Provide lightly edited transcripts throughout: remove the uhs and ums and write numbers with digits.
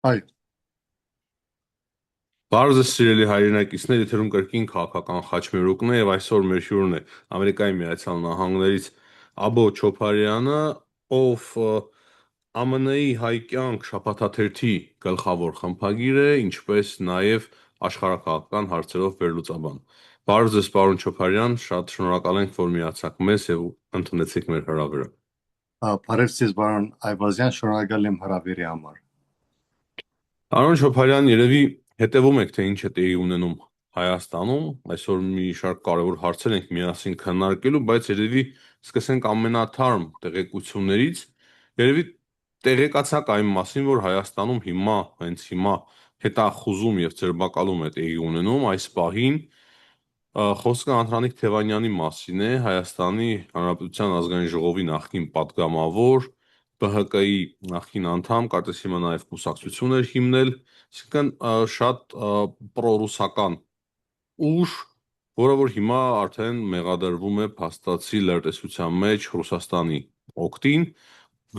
Հայ, Բարձր սիրելի հայրենակիցներ, եթերում կրկին քաղաքական խաչմերուկն է եւ այսօր մեր հյուրն է Ամերիկայի Միացյալ Նահանգներից Աբո Չոփարյանը, ով ԱՄՆ-ի Հայ կյանք շաբաթաթերթի գլխավոր խմբագիր է, ինչպես նաեւ աշխարհակաղակական հարցերով վերլուծաբան։ Բարձր պարոն Չոփարյան, շատ շնորհակալ ենք, որ միացաք մեզ եւ ընդունեցիք մեր հրավերը։ բարև ձեզ բարոն Այվազյան, շնորհակալ եմ հրավերի համար։ Պարոն Շոփարյան, երևի հետևում եք, թե ինչ է տեղի ունենում Հայաստանում, այսօր մի շարք կարևոր հարցեր ենք միասին քննարկելու, բայց երևի սկսենք ամենաթարմ տեղեկություններից, երևի տեղեկացաք այն մասին, որ Հայաստանում հենց հիմա հետախուզում եւ ձերբակալում է տեղի ունենում այս պահին, խոսքը Անդրանիկ Թևանյանի մասին է, Հայաստանի Հանրապետության ազգային ժողովի նախկին պատգամավոր, ԲՀԿ-ի նախկին անդամ, կարծես հիմա նաև կուսակցություն էր հիմնել, այսինքն շատ պրոռուսական ուժ, որը որ հիմա արդեն մեղադրվում է փաստացի լրտեսության մեջ Ռուսաստանի օգտին,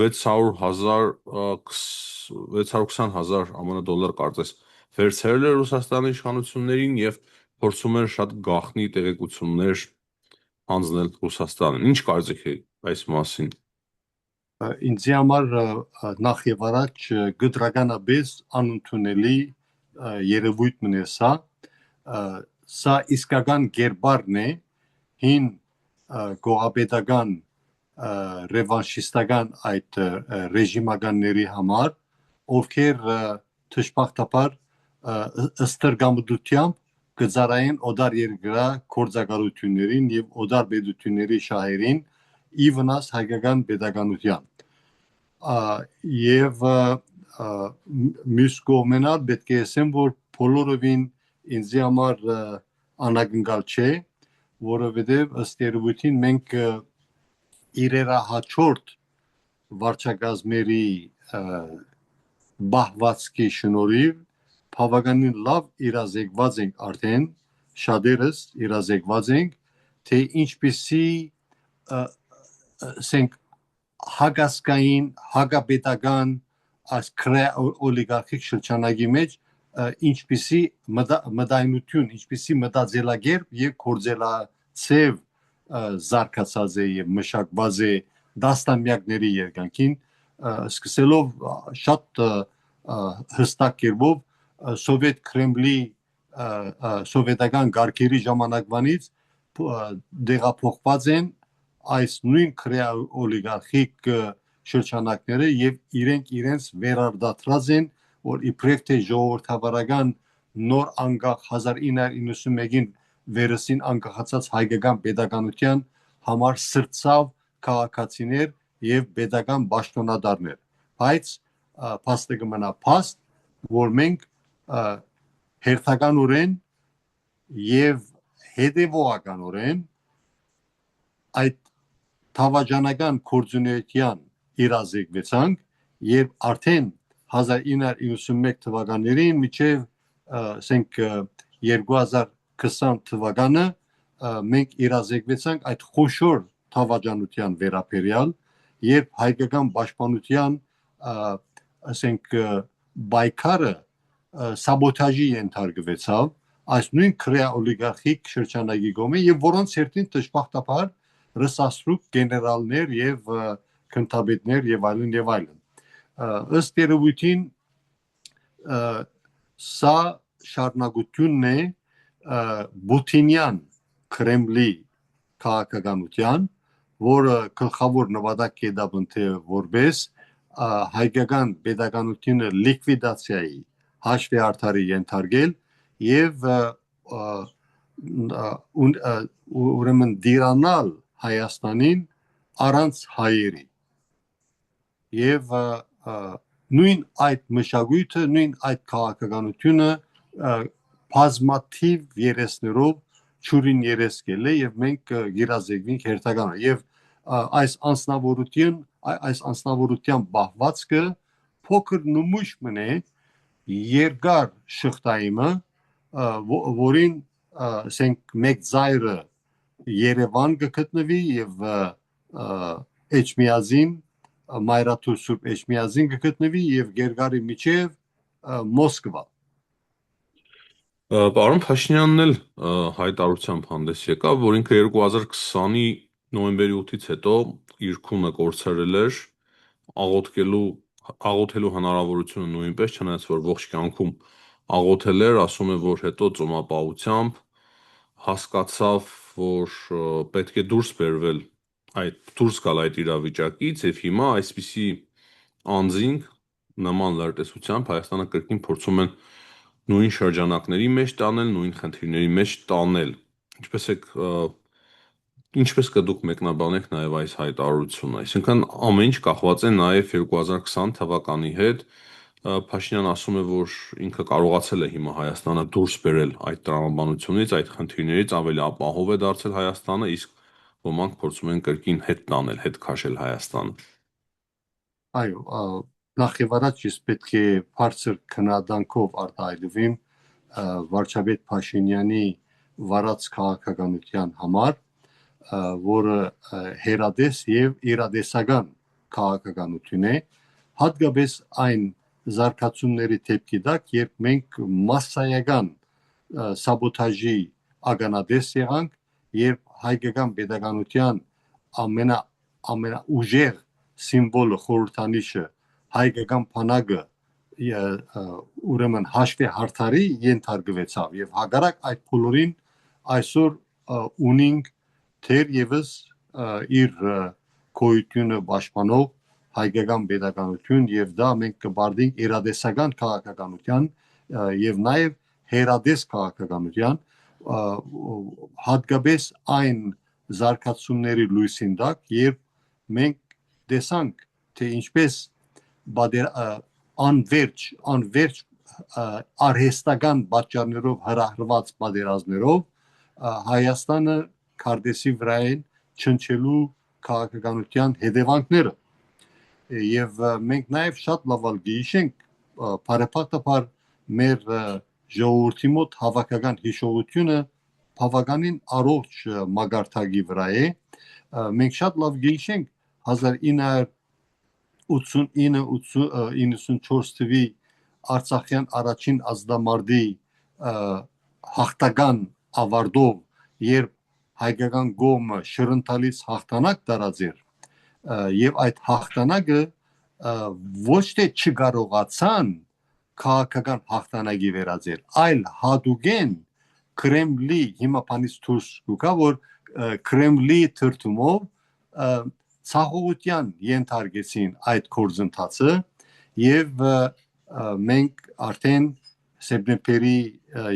620,000 ԱՄՆ դոլար կարծես վերցրել է Ռուսաստանի իշխանություններին եւ փորձում էր շատ գաղտնի տեղեկություններ հանձնել Ռուսաստանին։ Ինչ կարծիք եք այս մասին։ Ինձ համար նախ եւ առաջ գդրականաբես անընդունելի երևույթ մնե սա։ Սա իսկական գերբարն է հին գողապետական ռևանշիստական այդ ռեժիմականների համար, ովքեր թշպախտաբար ըստրգամդությամբ գծարային օդար երկրա կորձակալություններին եւ օդար պետությունների շահերին ի վնաս հայկական պետականության եւ մյուս կողմենալ պետք է ասեմ, որ բոլորովին ինձ համար անակնկալ չէ, որովհետեւ ըստ երևույթին մենք իրերահաջորդ վարչակազմերի բահվածքի շնորհիվ բավականին լավ իրազեկված ենք արդեն, շատերս իրազեկված ենք, թե ինչպիսի ասենք հագասկային, հագապետական այս օլիգարխիկ շրջանագի մեջ ինչպիսի մտայնություն, ինչպիսի մտածելակերպ եւ կորձելացև զարգացած է եւ մշակված է դաստամյակների երկնքին, սկսելով շատ հստակ կերպով սովետ Կրեմլի սովետական գարկերի ժամանակվանից դեղափոխված են այս նույն օլիգարխիկ շրջանակները եւ իրենց վերարտադրած են, որ իբրև թե ժողովրդավարական նոր անկախ 1991-ին վերսին անկախացած հայկական պետականության համար սրծավ քաղաքացիներ եւ պետական պաշտոնատարներ, բայց փաստը կմնա փաստ, որ մենք հերթականորեն եւ հետեւողականորեն այդ թավաջանական կորձունեության իրազեկվեցանք եւ արդեն 1991 թվականներին միջև ասենք 2020 թվականը մենք իրազեկվեցանք այդ խոշոր թավաջանության վերաբերյալ երբ հայկական պաշտպանության ասենք բայկարը սաբոտաժի ենթարկվեցավ այս նույն օլիգարխիկ շրջանագի կողմից եւ որոնց հերթին դժբախտաբար ռսասրուկ գեներալներ եւ քնթաբետներ եւ այլն ըստ երևույթին սա շարունակությունն է Պուտինյան Կրեմլի քաղաքականության, որը գլխավոր նպատակ է դապընթե որպես հայկական պետականությունը լիկվիդացիայի հաշվի արդարի ենթարկել եւ ուրեմն դիրանալ Հայաստանին առանց հայերի եւ նույն այդ մշակույթը, նույն այդ քաղաքականությունը բազմաթիվ երեսներով ճուրին երեսկել է եւ մենք գիրազեկվենք հերթականորեն եւ այս անձնավորության բահվածքը փոքր նմուշ մնե երկար շղթայինը որին ասենք մեկ ծայրը Երևան կգտնվի եւ Էջմիածին մայրաթուր Սուրբ Էջմիածին կգտնվի եւ Գերգարի միջև Մոսկվա։ Պարոն Փաշինյանն էլ հայտարարությամբ հանդես եկավ, որ ինքը 2020-ի նոյեմբերի 8-ից հետո իր քունը կորցրել էր, աղոթելու հնարավորությունը նույնպես, չնայած որ ողջ կյանքում աղոթել էր, ասում է, որ հետո ծոմապահությամբ հասկացավ, որ պետք է դուրս գալ այդ իրավիճակից եւ հիմա այսպիսի անձինք նման լրտեսությամբ Հայաստանը կրկին փորձում են նույն շրջանակների մեջ տանել, նույն խնդիրների մեջ տանել։ Ինչպես կդուք մեկնաբանեք նաև այս հայտարարությունը, այսինքն ամեն ինչ կախված է նաև 2020 թվականի հետ, Փաշինյանը ասում է, որ ինքը կարողացել է հիմա Հայաստանը դուրս բերել այդ տրամաբանությունից, այդ խնդիրներից, ավելի ապահով է դարձել Հայաստանը, իսկ ոմանք փորձում են կրկին հետ տանել, հետ քաշել Հայաստանը։ Այո, նախ եւ առաջ ես պետք է բարձր քննադանքով արտահայտվեմ վարչապետ Փաշինյանի վարած քաղաքականության համար, որը հերադես եւ իրադեսական քաղաքականություն է, հատկապես այն զարգացումների դեպքի տակ, երբ մենք մասսայական սաբոտաժի ականատես եղանք, երբ հայկական պետականության ամենաուժեղ սիմվոլը խորհրդանիշը հայկական բանակը ուրեմն հաշվի հարթարի ենթարկվեցավ եւ հակառակ այդ բոլորին այսօր ունենք թերևս իր գոյությունը պաշտպանող հայկական պետականություն եւ դա մենք կբարձենք իրադեսական քաղաքականության եւ նաեւ հերադես քաղաքականության հատկապես այն զարգացումների լույսին տակ, երբ մենք տեսանք թե ինչպես անverջ արհեստական պատճառներով հրահրված պատերազմներով Հայաստանը քարտեզի վրայեն չնչելու քաղաքականության հետևանքները եւ մենք նաեւ շատ լավ գիտենք բարեփոխաբար մեր ժողովրդի մոտ հավաքական հիշողությունը բավականին առողջ մագարտակի վրա է մենք շատ լավ գիտենք 1989-94 թվականի Արցախյան առաջին ազդամարտի հաղթական ավարտով երբ հայկական կողմը շրընթալից հաղթանակ տարածեր եւ այդ հաղթանակը ոչ թե չկարողացան քաղաքական հաղթանակի վերածել, այլ հատուկեն Կրեմլի հիմա բանից դուրս գա որ Կրեմլի թրթումով ցախողության ենթարկեցին այդ գործընթացը եւ մենք արդեն սեպտեմբերի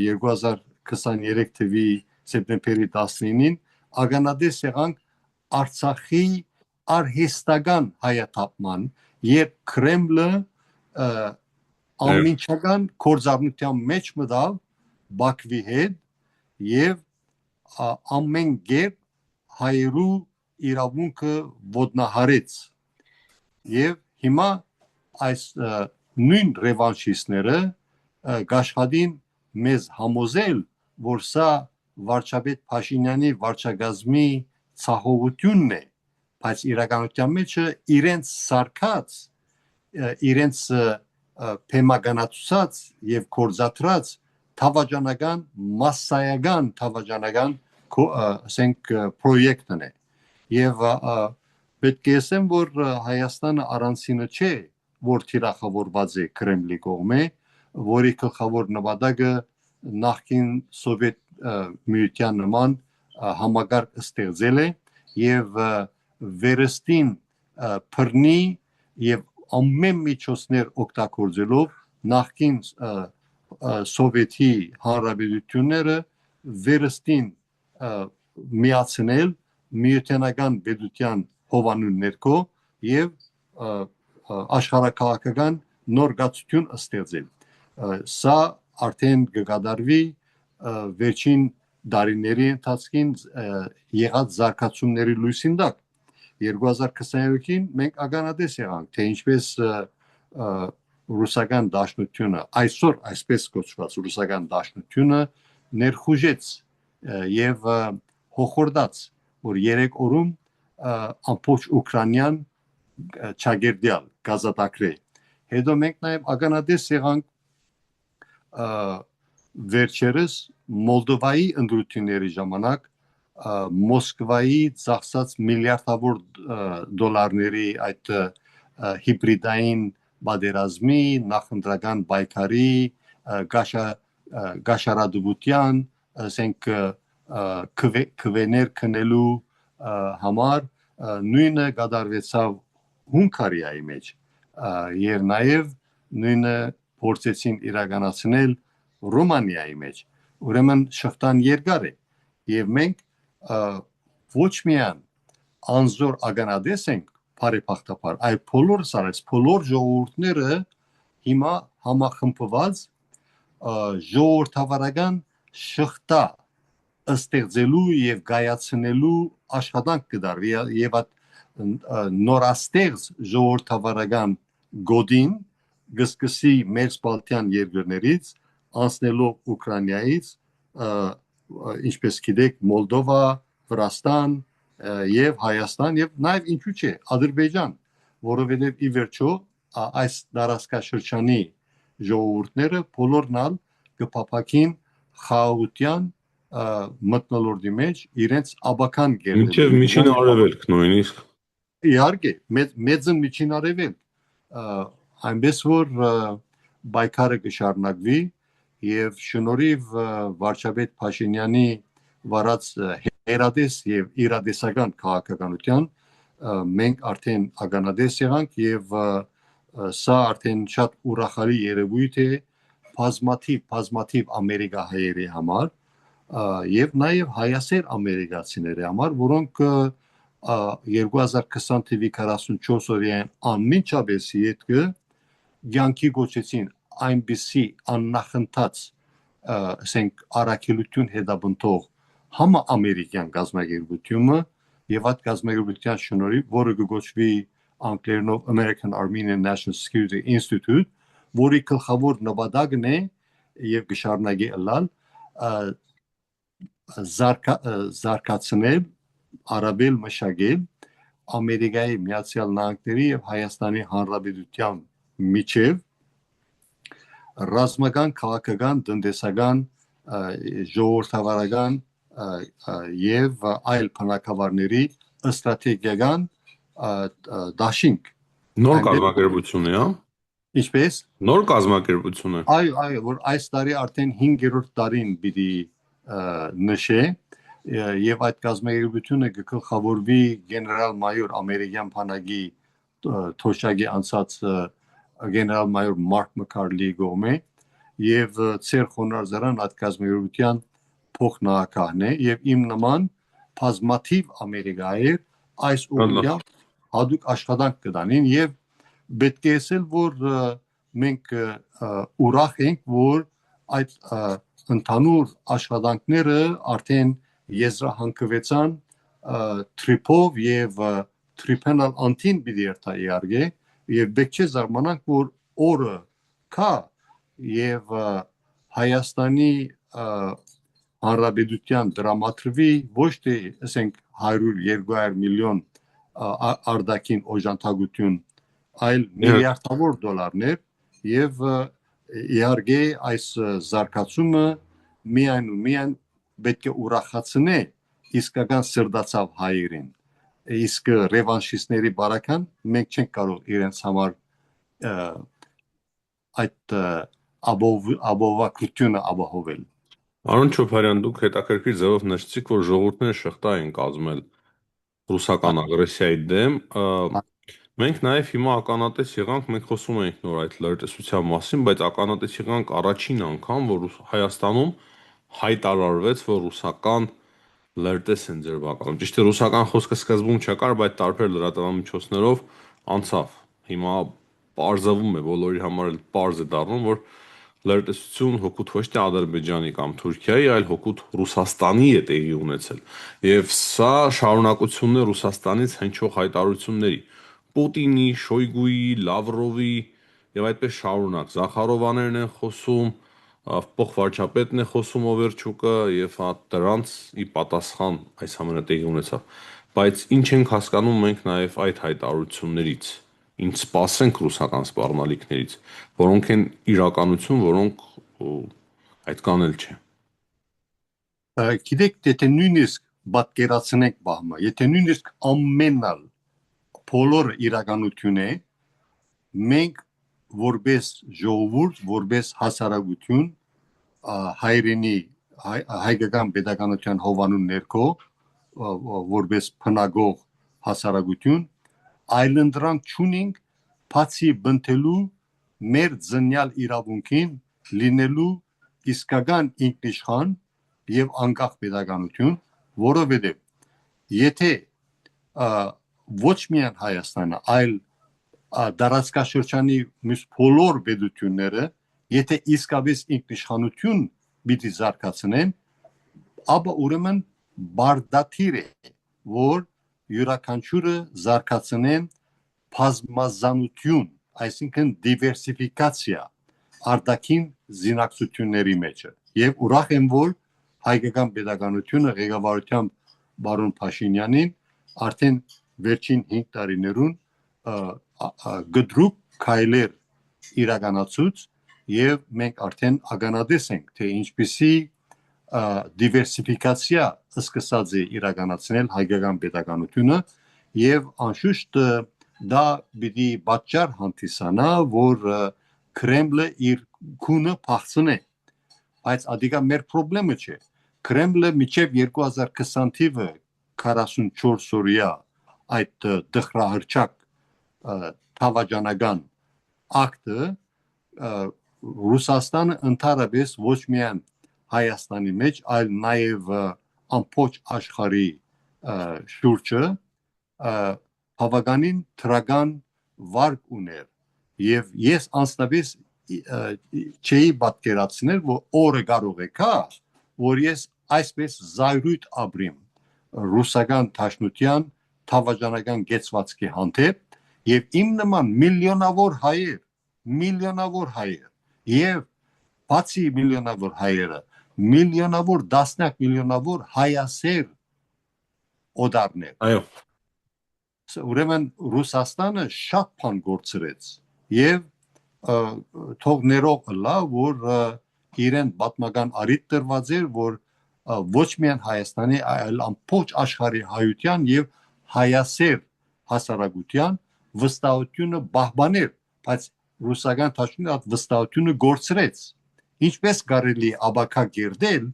2023 թվականի սեպտեմբերի 19-ին ականատես եղանք Արցախի արհեստական հայաթափման, երբ Կրեմլը անմիջական կորզառնության մեջ մտավ Բաքվի հետ եւ ամեն կերպ հայերու իրավունքը ոտնահարեց եւ հիմա այս նույն ռևանշիստները գաշխատին մեզ համոզել որ սա վարչապետ Փաշինյանի վարչակազմի ցախողությունն է բայց իրականության մեջ իրենց սարկած իրենց փեմագանացած եւ կորզատրած թավաջանական մասսայական թավաջանական ասենք պրոյեկտն է եւ պետք է ասեմ որ Հայաստանը առանցինը չէ որ թիրախավորված է Կրեմլի կողմէ որի գլխավոր նպատակը նախկին սովետ միության նման համագարկ ստեղծել է եւ վերստին բռնի եւ ամեն միջոցներ օգտագործելով նախկին սովետի հանրապետությունները վերստին միացնել միությանական պետության հովանուն ներքո եւ աշխարհակաղակական նոր գացություն ստեղծել սա արդեն կկատարվի վերջին դարիների ընթացքին եղած զարգացումների լույսին տակ 2023-ին մենք ականատես եղանք թե ինչպես ռուսական դաշնությունը այսօր այսպես կոչված ռուսական դաշնությունը ներխուժեց եւ հոխորտաց որ 3 օրում ամբողջ ուկրաինան չագերդյալ գազատակրե հետո մենք նաեւ ականատես եղանք վերջերս Մոլդովայի ընտրությունների ժամանակ Մոսկվայի ծախսած միլիարդավոր դոլարների այդ հիբրիդային բادرազմի, նախընտրական պայքարի, գաշարադվության, ասենք քվեներ քնելու համար նույնը կատարվեցավ Հունգարիայի մեջ եւ նաեւ նույնը փորձեցին իրականացնել Ռոմանիայի մեջ ուրեմն շղթան երկար է եւ մենք ոչ միայն անզոր ականադես ենք բարեփոխտապար այլ բոլոր ժողովուրդները հիմա համախմբված ժողովրդավարական շղթա ստեղծելու եւ գայացնելու աշխատանք կդարվի եւ այդ նորաստեղծ ժողովրդավարական գոդին գսկսի մեծ բալթյան երկրներից անցնելով Ուկրաինայից ինչպես գիտեք Մոլդովա, Վրաստան եւ Հայաստան եւ նաեւ ինչու՞ չէ Ադրբեջան, որովհետեւ ի վերջո այս դարաշրջանի ժողովուրդները բոլորնալ կփապակին խաղաղության մտնոլորտի մեջ իրենց աբական գերդը։ Մինչև միջին արևելք նույնիսկ։ Իհարկե, մեծն միջին արևելք այնպես որ պայքարը կշարունակվի եւ շնորհիվ վարչապետ Փաշինյանի վարած հերադես եւ իրադեսական քաղաքականության մենք արդեն ականադես եղանք եւ սա արդեն շատ ուրախալի երևույթ է բազմաթիվ ամերիկահայերի համար եւ նաեւ հայասեր ամերիկացիների համար, որոնք 2020 թվականի 44 օրյա անմիջապես յետքը ցանկի գոչեցին այնպիսի աննախընթաց ասենք առաքելություն հետապնդող համաամերիկյան գազագերբությունը եւ այդ գազագերբության շնորհիվ որը կգոչվի անգլերենով American Armenian National Security Institute, որի գլխավոր նպատակն է եւ կշարունակի ըլլալ զարգացնել արաբել մշակել Ամերիկայի Միացյալ Նահանգների եւ Հայաստանի Հանրապետության միջև ռազմական, քաղաքական, տնտեսական, ժողովրդավարական եւ այլ բնակավարների ստրատեգիական դաշինք նոր կազմակերպություն է, հա? Ինչպես? Նոր կազմակերպություն է։ Այո, որ այս տարի արդեն 5-րդ տարին պիտի նշե եւ այդ կազմակերպությունը կգլխավորվի գեներալ-մայոր ամերիկյան բանակի թոշակի անցած գեներալ-մայոր Մարկ Մքարլի գոմե եւ ծեր խոնարհազարան այդ կազմակերպության փոխնահանգահն է եւ իմ նման բազմաթիվ ամերիկայեր այս ուղղությամբ հadoop աշխատանք կդանին եւ պետք է ասել որ մենք ուրախ ենք որ այդ ընդհանուր աշխատանքները արդեն եզրահանգվեցան թրիփով եւ թրիփենալ անտին բիդերտա իարգե եւ պետք է զարմանանք որ օրը կա եւ Հայաստանի հանրապետության դրամատրվի ոչ թե ասենք 100-200 միլիոն արտաքին օժանդակություն այլ միլիարդավոր դոլարներ եւ իհարկե այս զարգացումը միայն պետք է ուրախացնե իսկական սրդացավ հայերին իսկ ռևանշիստների բարական մենք չենք կարող իրենց համար այդ աբովակությունը ապահովել Արոն Չոփարյան դուք հետաքրքիր ձևով նշեցիք որ ժողովուրդները շղթա են կազմել ռուսական ագրեսիայի դեմ Մենք նաև հիմա ականատես եղանք, մենք խոսում ենք նոր այդ լրտեսության մասին, բայց ականատես եղանք առաջին անգամ, որ Հայաստանում հայտարարվեց, որ ռուսական լրտես են ձերբակալում։ Ճիշտ է, ռուսական խոսքը սկզբում չկար, բայց տարբեր լրատվամիջոցներով անցավ։ Հիմա պարզվում է, բոլորի համար էլ պարզ է դառնում, որ լրտեսություն հօգուտ ոչ թե Ադրբեջանի կամ Թուրքիայի, այլ հօգուտ Ռուսաստանի է տեղի ունեցել։ Եվ սա շարունակությունն է Ռուսաստանից հնչող հայտարարությունների։ Պուտինի, Շոյգուի, Լավրովի եւ այդպես շարունակ Զախարովաներն են խոսում, փոխվարչապետն է խոսում Օվերչուկը եւ դրանց ի պատասխան այս ամենը տեղի ունեցավ։ Բայց ինչ ենք հասկանում մենք նաեւ այդ հայտարարություններից, ինչ սպասենք ռուսական սպառնալիքներից, որոնք են իրականություն, որոնք ու այդքան էլ չէ։ Գիտեք, եթե նույնիսկ պատկերացնենք բահմը, եթե նույնիսկ ամենալ բոլոր իրականություն է, մենք որպես ժողովուրդ, որպես հասարակություն, հայրենի հայկական պետականության հովանուն ներքո, որպես փնագող հասարակություն, այլընտրանք չունենք, բացի բնթելու մեր զնյալ իրավունքին լինելու իսկական ինքնիշխան եւ անկախ պետականություն, որովհետեւ եթե ոչ միայն Հայաստանը, այլ դարածքաշրջանի մյուս բոլոր պետությունները, եթե իսկապես ինքնիշխանություն պիտի զարգացնեն, ապա ուրեմն բարդաթիր է, որ յուրաքանչյուրը զարգացնեն բազմազանություն, այսինքն դիվերսիֆիկացիա արտաքին զինակցությունների մեջ եւ ուրախ եմ, որ հայկական պետականությունը ղեկավարությամբ բարոն Փաշինյանին արդեն վերջին 5 տարիներուն գդրուկ քայլեր իրականացուց եւ մենք արդեն ականատես ենք, թե ինչպիսի դիվերսիֆիկացիա սկսած է իրականացնել հայկական պետականությունը եւ անշուշտ դա պիտի պատճառ հանդիսանա, որ Կրեմլը իր քունը փախցնե, բայց ադիգա մեր խնդրեմը չէ։ Կրեմլը միջև 2020 թիվը 44 օրյա այդ դխրահրճակ թավաջանական ակտը Ռուսաստանը ընդհանրապես ոչ միայն Հայաստանի մեջ, այլ նաև ամբողջ աշխարհի շուրջը բավականին թրական վարկ ուներ եւ ես անձնապես չէի պատկերացնել, որ օրը կարող է կա, որ ես այսպես զայրույթ ապրիմ ռուսական դաշնության թավաջանական գեցվածքի հանդեպ եւ իմ նման միլիոնավոր հայեր եւ բացի միլիոնավոր հայերը միլիոնավոր դասնյակ միլիոնավոր հայասեր օդարներ Այո, ուրեմն Ռուսաստանը շատ բան գործրեց եւ թող ներող լա որ իրեն պատմական առիթ տրված էր որ ոչ միայն Հայաստանի այլ ամբողջ աշխարհի հայության եւ հայասեր հասարակության վստահությունը բահբաներ, բայց ռուսական դաշնությունը այդ վստահությունը գործրեց։ Ինչպես կարելի աբակա գերդել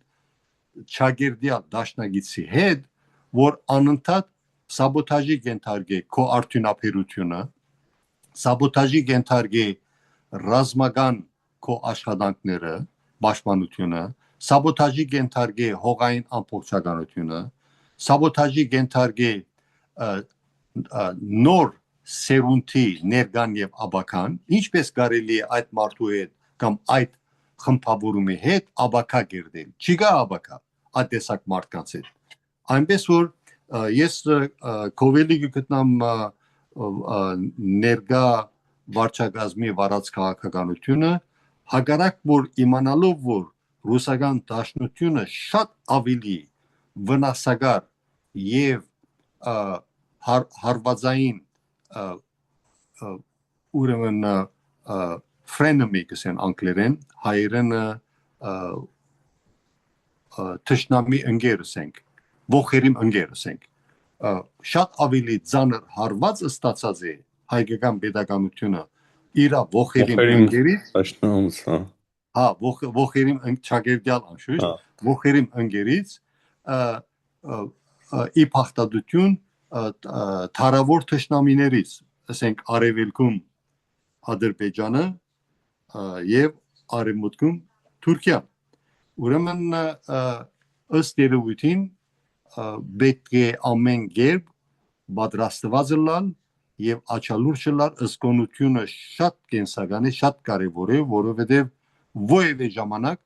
չագերդյալ դաշնագիտի հետ, որ անընդհատ սաբոտաժի կենթարկե քո արդյունաբերությունը, սաբոտաժի կենթարկե ռազմական քո աշխատանքները, պաշտպանությունը, սաբոտաժի կենթարկե հողային ամբողջականությունը, սաբոտաժի կենթարկե նոր սերունդի ներգան եւ աբական, ինչպես կարելի է այդ մարդու հետ կամ այդ խմբավորումի հետ աբակա գերդել։ Չկա աբակա այդ տեսակ մարդկանց հետ։ Այնպես որ ես կովելի գտնամ ներգա վարչակազմի վարած քաղաքականությունը հակառակ որ իմանալով որ ռուսական դաշնությունը շատ ավելի վնասակար եւ հարվածային ուրեմն ֆրենեմի կսեն անգլերեն հայերեն թշնամի ընկերս ենք ողերիմ ընկերս ենք շատ ավելի ծանր հարված ստացած է հայկական պետականությունը իր ողերիմ ընկերից հա ողերիմ չագերդյալ անշուշտ ողերիմ ընկերից ի փախտadություն թարավոր թշնամիներից ասենք արևելքում Ադրբեջանը եւ արևմուտքում Թուրքիան ուրեմն ըստ երևույթին պետք է ամեն կերպ պատրաստված լինել եւ աչալուրջ լինել ըսկոնությունը շատ կենսական է շատ կարեւոր է որովհետեւ ովևէ ժամանակ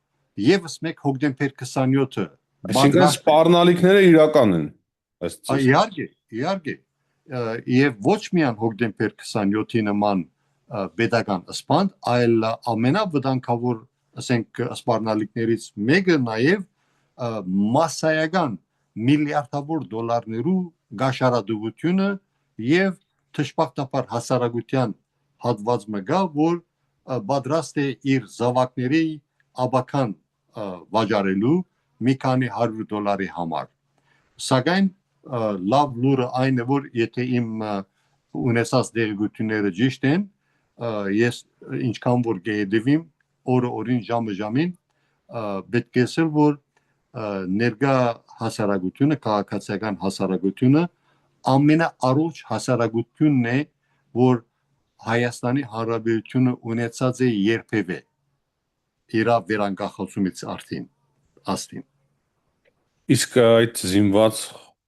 եւս մեկ հոկտեմբեր 27-ը այսինքն սպառնալիքները իրական են ըստ իհարկե եւ ոչ միայն հոկտեմբեր 27-ի նման պետական սպանդ, այլ ամենավտանգավոր, ասենք, սպառնալիքներից մեկը նաև մասսայական միլիարդավոր դոլարներու գաշարադուությունը եւ թշպախտապար հասարակության հատված մգա, որ պատրաստ է իր զավակների աբական վաճառելու մի քանի $100 համար։ Սակայն լավ լուրը այն է, որ եթե իմ ունեցած դեղեցությունները ճիշտ են, ես ինչքան որ գեհդիվիմ օրին ժամին պետք է ասել, որ ներկա հասարակությունը, քաղաքացիական հասարակությունը ամենաառողջ հասարակությունն է, որ Հայաստանի Հանրապետությունը ունեցած է երբևէ իր վերանկախացումից արդեն։ Իսկ այդ զինված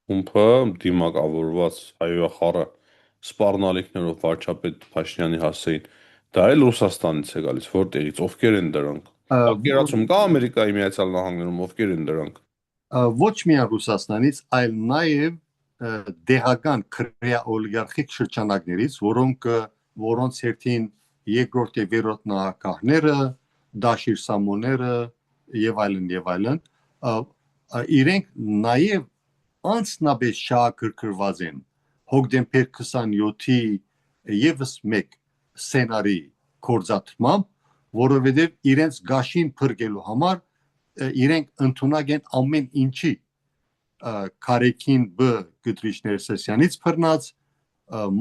խումբը դիմակավորված հայախառը սպառնալիքներով վարչապետ Փաշինյանի հասցեին, դա էլ Ռուսաստանից է գալիս, որտեղից, ովքեր են դրանք։ Պատկերացում կա Ամերիկայի Միացյալ Նահանգներում, ովքեր են դրանք։ Ոչ միայն Ռուսաստանից, այլ նաև դեղական քրեա օլիգարխիկ շրջանակներից, որոնց հերթին երկրորդ եւ երրորդ նահանգները, Դաշիր Սամոնները եւ այլն, իրենք նաև անձնապես շահագրգռված են հոկտեմբեր 27-ի եւս մեկ սցենարի կորզաթմամբ, որովհետեւ իրենց գաշին փրկելու համար իրենք ընդունակ են ամեն ինչի Քարեքին B Գտրիչ Ներսեսյանից փռնած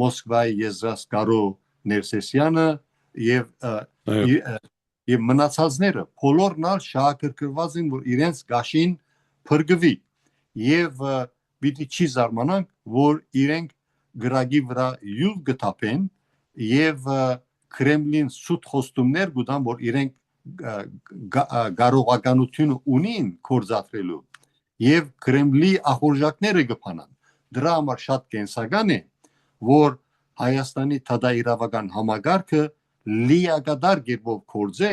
Մոսկվայի Եզրասկարո Ներսեսյանը եւ մնացածները բոլորն ալ շահագրգռված են, որ իրենց գաշին փրկվի եւ պիտի չի զարմանանք, որ իրենք գրագի վրա յուղ գտապեն եւ Կրեմլին սուտ խոստումներ գտան, որ իրենք կարողականություն ունին կորզատրելու եւ Կրեմլի ախորժակները կփանան։ Դրա համար շատ կենսական է, որ Հայաստանի թադաիրավական համագարքը լիակատար կերպով կորձե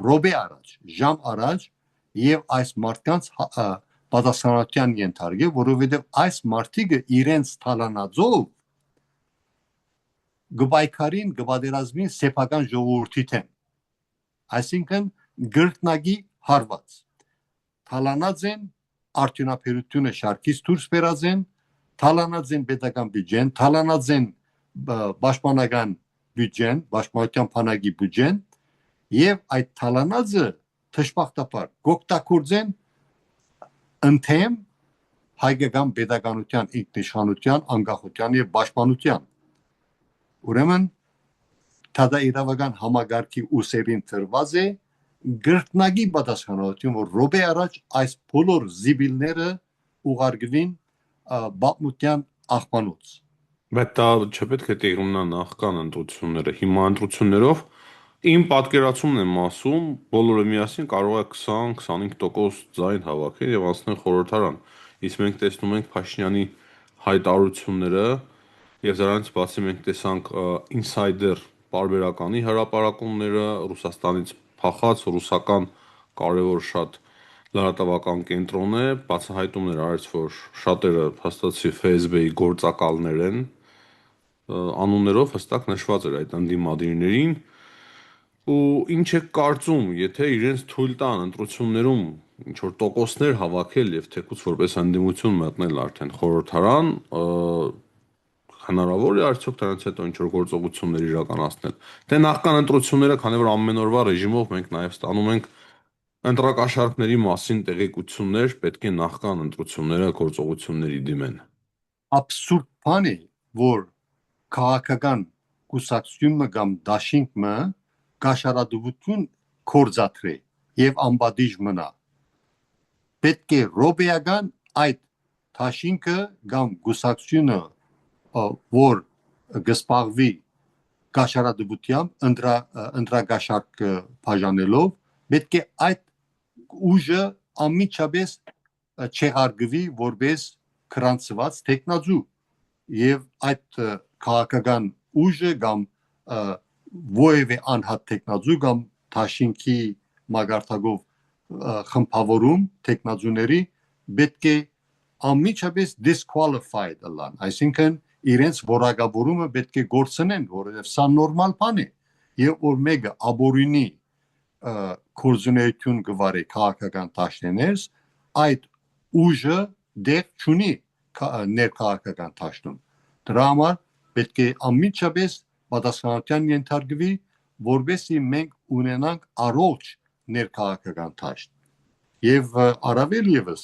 ռոբե առաջ, ժամ առաջ եւ այս մարդկանց պատասխանատվության ենթարկե, որովհետեւ այս մարդիկը իրենց թալանածով գբայքարին գբադերազմին սեփական ժողովրդի թեմ, այսինքն գրկնակի հարված թալանած են արդյունաբերությունը շարքից դուրս բերած են, թալանած են պետական բյուջեն, թալանած են պաշտպանական բյուջեն, պաշտպանության բանակի բյուջեն եւ այդ թալանածը թշպախտապար գոկտակորձեն ընդեմ հայկական պետականության ինքնիշխանության, անկախության եւ պաշտպանության։ Ուրեմն թադաիրավական համագարքի ուսերին տրված է գրկնակի պատասխանատվություն, որ ռոբե առաջ այս բոլոր զիբիլները ուղարկվին բապմության աղբանոց։ Բայց դա չպետք է տեղի ունենա նախքան ընտրությունները։ Հիմա ընտրություններով իմ պատկերացումն եմ ասում, բոլորը միասին կարող է 20-25% ձայն հավաքել եւ անցնել խորհրդարան։ Իսկ մենք տեսնում ենք Փաշինյանի հայտարարությունները եւ դրանից բացի մենք տեսանք ինսայդեր պարբերականի հրապարակումները Ռուսաստանից փախած ռուսական կարևոր շատ լրատվական կենտրոն է, բացահայտումներ արեց, որ շատերը հաստատեցի ՖՍԲ-ի գործակալներ են, անուններով հստակ նշված էր այդ ընդդիմադիրներին, ու ինչ է կարծում, եթե իրենց թույլ տան ընտրություններում ինչ որ տոկոսներ հավաքել եւ թեկուզ որպես ընդդիմություն մտնել արդեն խորհրդարան, հնարավոր է արդյոք դրանից հետո ինչ որ գործողություններ իրականացնել։ Դե նախքան ընտրությունները, քանի որ ամեն օրվա ռեժիմով մենք նաեւ ստանում ենք ընտրակաշառքների մասին տեղեկություններ, պետք է նախքան ընտրությունները գործողությունների դիմեն։ Абսուրդ բան է, որ քաղաքական կուսակցությունը կամ դաշինքը գաշարադուտուն կորզատրե եւ ամբադիժ մնա։ Պետք է ռոբեական այդ դաշինքը կամ կուսակցությունը, որ գսպաղվի գաշարադուտությամբ ընտրագաշարք բաժանելով, պետք է այդ ուժը ամիջապես չեղարկվի որպես քրանցված տեխնազու եւ այդ քաղաքական ուժը կամ ովևէ անհատ տեխնազու կամ դաշինքի մագարտակով խմբավորում տեխնազուների պետք է ամիջապես disqualified լան, այսինքն իրենց որակավորումը պետք է գործնեն, որովհետեւ սա նորմալ բան է եւ որ մեկը աբորինի կորզունեություն գվարի քաղաքական դաշտերս, այդ ուժը դեր չունի ներքաղաքական դաշտում։ Դրա համար պետք է ամիջապես պատասխանատվության ենթարկվի, որովհետեւ մենք ունենանք առողջ ներքաղաքական դաշտ եւ առավել եւս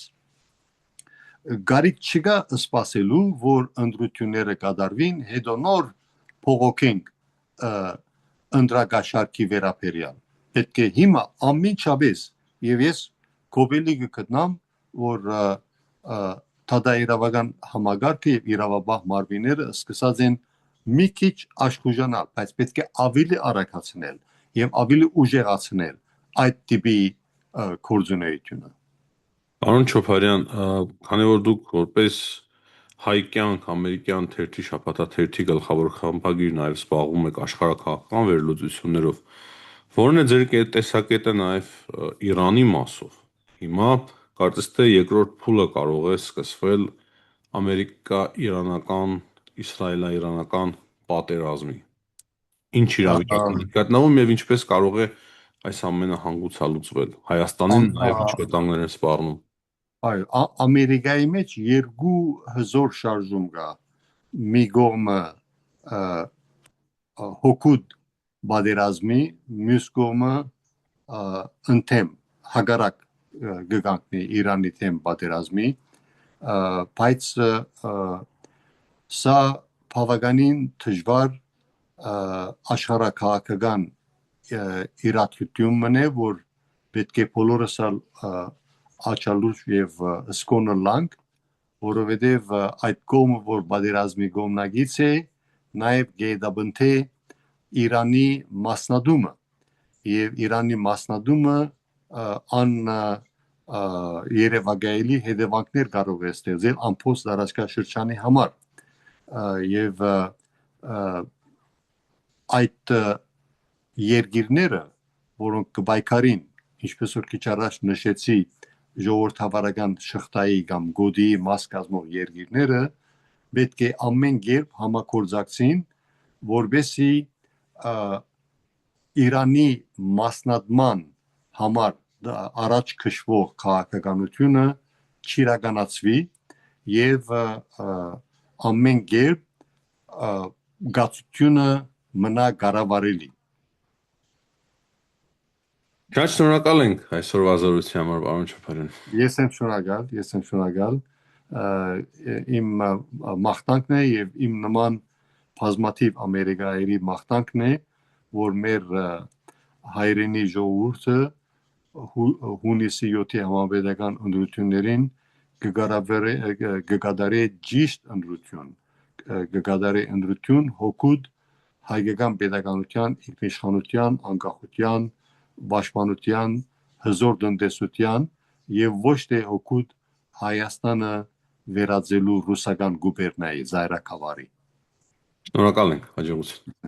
գարիք չկա սպասելու որ ընդրությունները կատարվին հետո նոր փողոքենք ընդրակաշարքի վերաբերյալ պետք է հիմա ամիջապես եւ ես գոբելի կգտնամ որ Թադայրավական համագարկը եւ իրավաբան մարմինները սկսած են մի քիչ աշխուժանալ, բայց պետք է ավելի արագացնել եւ ավելի ուժեղացնել այդ տիպի կորձունեությունը։ Պարոն Չոփարյան, քանի որ դուք որպես հայկյան, ամերիկյան թերթի շաբաթաթերթի գլխավոր խմբագիր նաև զբաղվում եք աշխարհաքաղաքական վերլուծություններով, որն է ձեր տեսակետը նաև Իրանի մասով։ Հիմա կարծես թե երկրորդ փուլը կարող է սկսվել ամերիկա-իրանական, իսրայելա-իրանական պատերազմի։ Ինչ իրավիճակի գտնվում եւ ինչպես կարող է այս ամենը հանգուցալուծվել։ Հայաստանին նաեւ ինչ վտանգներ են սպառնում։ Այո, Ամերիկայի մեջ երկու հզոր շարժում կա։ Մի կողմը հոգուտ պատերազմի, մյուս կողմը ընդեմ հագարակ գգանքնի Իրանի թեմ պատերազմի, բայց սա բավականին դժվար աշխարհաքաղաքական իրադարձություն է, որ պետք է բոլորս աչալուր եւ սկոնալանք, որովհետեւ այդ կողմը, որ պատերազմի կողմնակից է, նաեւ գեդաբնթե Իրանի մասնադումը եւ Իրանի մասնադումը երևակայելի հետևանքներ կարող է ստեղծել ամբողջ տարածքաշրջանի համար եւ այդ երկիրները, որոնք կբայքարին, ինչպես որ քիչ առաջ նշեցի, ժողովրդավարական շղթայի կամ գոդի մաս կազմող երկիրները պետք է ամեն կերպ համագործակցին, որբեսի Իրանի մասնատման համար առաջ քշվող քաղաքականությունը չիրականացվի եւ ամեն կերպ գացությունը մնա կառավարելի։ Շատ շնորհակալ ենք այսօրվա զրույցի համար, պարոն Չոփարյան։ Ես եմ շնորհակալ։ Իմ մաղթանքն է եւ իմ նման բազմաթիվ ամերիկայերի մաղթանքն է, որ մեր հայրենի ժողովուրդը հունիսի 7-ի համապետական ընտրություններին կգադարի ճիշտ ընտրություն հոգուտ հայկական պետականության, ինքնիշխանության, անկախության, պաշտպանության, հզոր տնտեսության եւ ոչ թե հոգուտ Հայաստանը վերածելու ռուսական գուբերնիայի զայրաքաղարի։ Շնորհակալ ենք, հաջողություն։